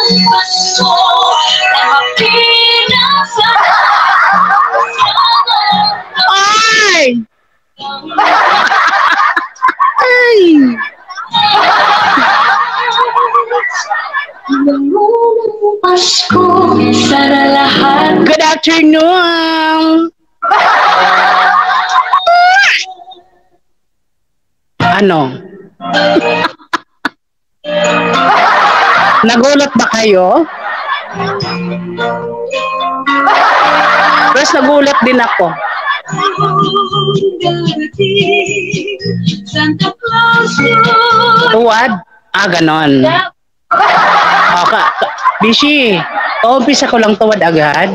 Ay! Ay! Good afternoon! Ano? Nagulat ba kayo? First nagulat din ako. Tuwad? Ah, ganon. Bishi, umpisa ko lang tuwad agad.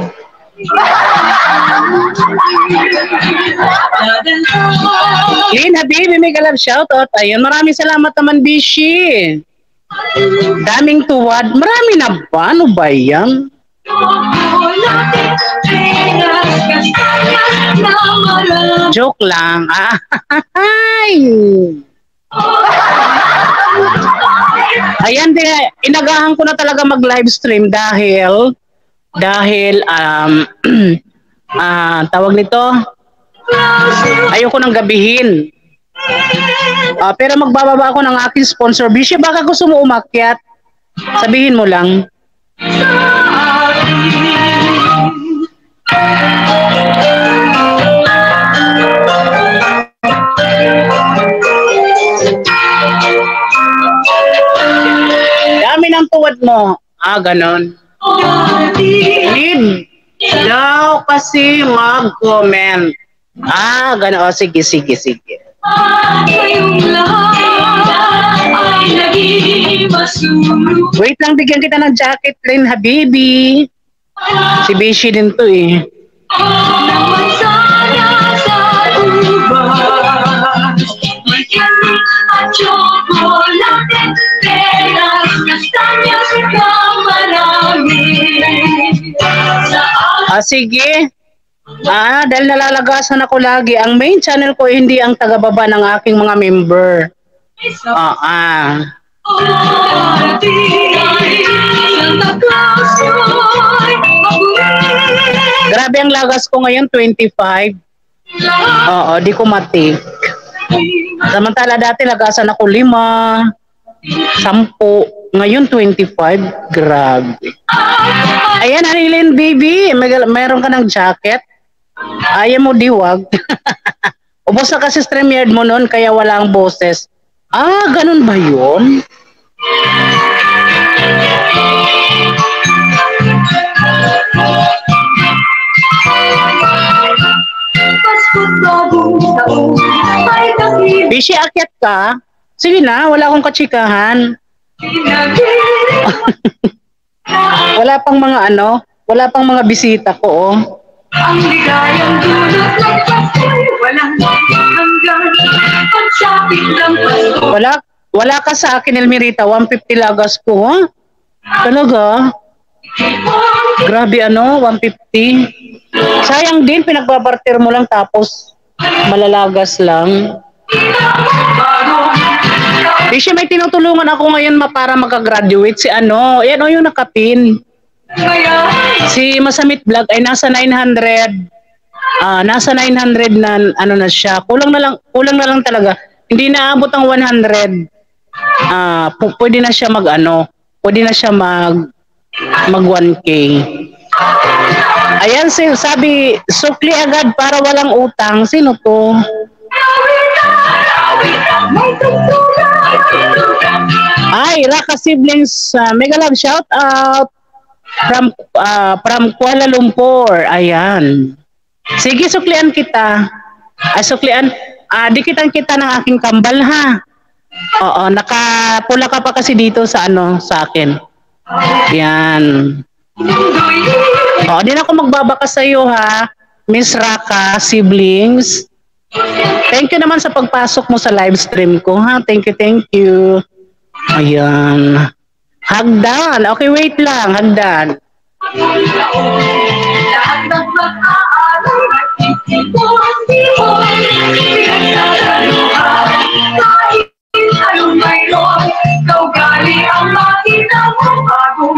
Lynn, Habibi, may galab shoutout. Ayun, maraming salamat naman, Bishi. Daming tuwad. Marami na ba? Ano ba yan? Joke lang. Ay! Ayan, inagahan ko na talaga mag-live stream dahil tawag nito, ayoko nang gabihin. Pero magbababa ako ng aking sponsor. Bishi, baka gusto mo umakyat? Sabihin mo lang. Dami ng tuwad mo. Ganon. Need daw kasi mag-comment. Ganon. Sige. Wait lang, bigyan kita ng jacket, Lynn, Habibi. Si Bishi din to eh. Sige. Dahil nalalagasan ako lagi, ang main channel ko hindi ang tagababa ng aking mga member. Grabe ang lagas ko ngayon, 25. Di ko matik. Samantala dati lagasan ako 5, 10. Ngayon 25. Grabe. Ayan, Arilyn baby, meron ka ng jacket. Ayaw mo diwag. Ubos na kasi StreamYard mo noon kaya wala ang boses. Ganun ba yun? Bishi, akyat ka? Sige na, wala akong katsikahan. Wala pang mga bisita ko, Ang ligayang dulot ng Pasko'y walang hanggan. Pagsapit ng Pasko. Wala ka sa akin, Elmirita. 150 lagas ko, Talaga? Grabe 150. Sayang din, pinagbabarter mo lang tapos malalagas lang. Bishi, may tinutulungan ako ngayon para makagraduate si yan yung nakapin. Si Masamit Vlog ay nasa 900. Nasa 900 na na siya. Kulang na lang talaga. Hindi naabot ang 100. Pwede na siya pwede na siya mag 1K. Ayan, sabi, sukli agad para walang utang. Sino to? Ay, Raka Siblings, mega love shout out from Kuala Lumpur. Ayan. Sige, suklian kita. Dikitan kita ng aking kambal, ha? Oo, nakapula ka pa kasi dito sa sa akin. Yan. Di na ako magbabaka sa iyo, ha? Miss Raka Siblings. Thank you naman sa pagpasok mo sa live stream ko, ha? Thank you. Ayan. Hagdan. Okay, wait lang. Hagdan. Anong mayroon, ikaw gali ang makita mo bago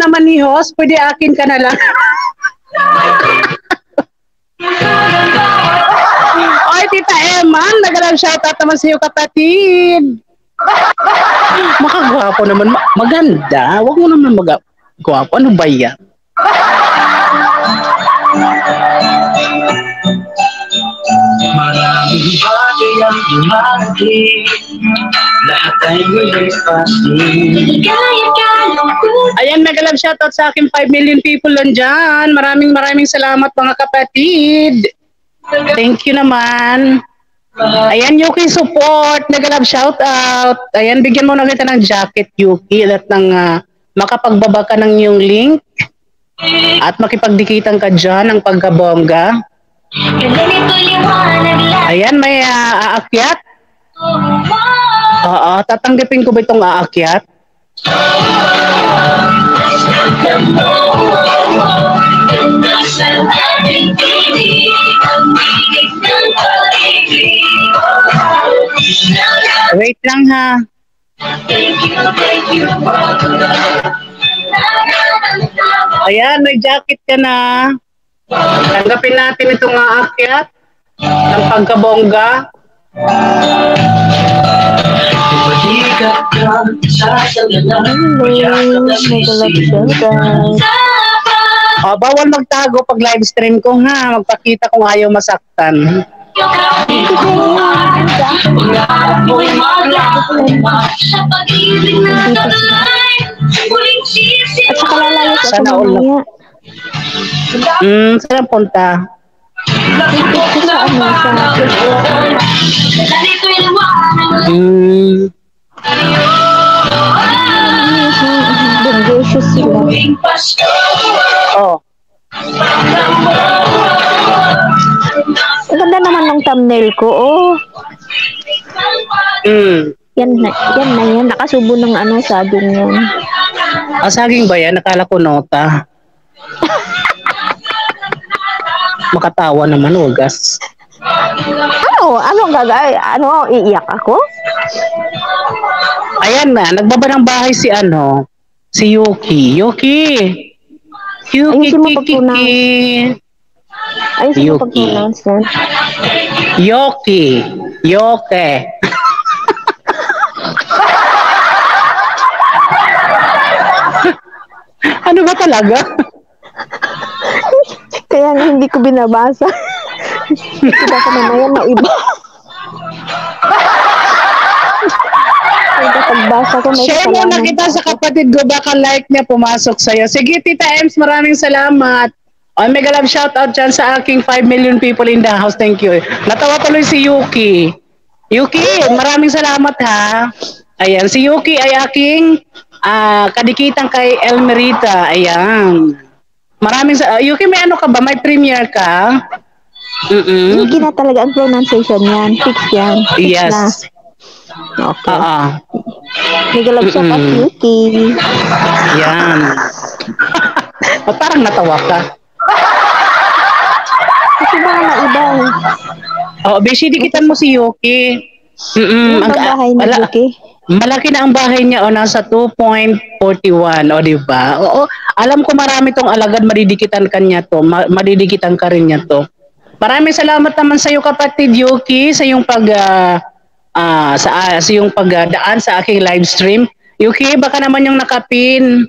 naman ni host, pwede akin ka na lang. Oy, Tita Emma, nagalang shoutout naman sa iyo, kapatid. Makagwapo naman, maganda. Huwag mo naman magwapo. Ano ba yan? Maraming bagay ang dumarating, lahat ay may passing. Ayan, mega love shoutout sa aking 5 million people lang dyan. Maraming salamat mga kapatid. Thank you naman. Ayan, Yuki support. Mega love shoutout. Ayan, bigyan mo na kita ng jacket, Yuki. At ng makapagbaba ka ng iyong link. At makipagdikitan ka dyan ng pagkabongga. Ayan, may aakyat. Oo, tatanggapin ko ba itong aakyat? Wait lang ha. Ayan, may jacket ka na. Tanggapin natin itong aakyat ng pagkabongga. Oh, bawal magtago pag live stream ko ha. Magpakita kung ayaw masaktan. At saka lalayas ako Sana all mamaya. Saan punta? Sa ano, Bonggacious sila. Oh. Ang ganda naman ng thumbnail ko, oh. Yan na yan. Nakasubo ng ano, saging yun. Saging ba yan? Nakala ko nota. Makatawa naman, wagas. Ano gagay? Ano, iiyak ako? Ayan na, nagbaba ng bahay si Yuki. Yuki! Ayusin mo pag-pronounce. Kiki! Ayusin mo Yuki. pag-pronounce yan. Yoki! Yoke! Ano ba talaga? Kaya nga hindi ko binabasa. Baka mamaya maiba. Pagbasa ko may Share mo na kita sa kapatid ko, baka like niya pumasok sa'yo. Sige, Tita Ems, maraming salamat. Oh, mega love shoutout dyan sa aking 5 million people in the house. Thank you. Natawa tuloy si Yuki. Yuki, maraming salamat ha. Ayan, si Yuki ay aking kadikitan kay Elmerita. Ayan. Yuki, may ano ka ba? May premiere ka? Yuki na talaga ang pronunciation yan. Fix yan. Fix Yes. na. Okay. Mega love shout out Yuki. Yan. Parang natawa ka. Kasi baka maiba eh. Beshi, dikitan mo si Yuki. Ano bang bahay ni Yuki? Malaki na ang bahay niya, nasa 2.41, diba? Oo, alam ko marami tong alagad, madidikitan ka niya to, madidikitan ka rin niya to. Maraming salamat naman sa iyo, kapatid Yuki, sa iyong sa iyong pagdaan sa aking live stream. Yuki, baka naman yung nakapin.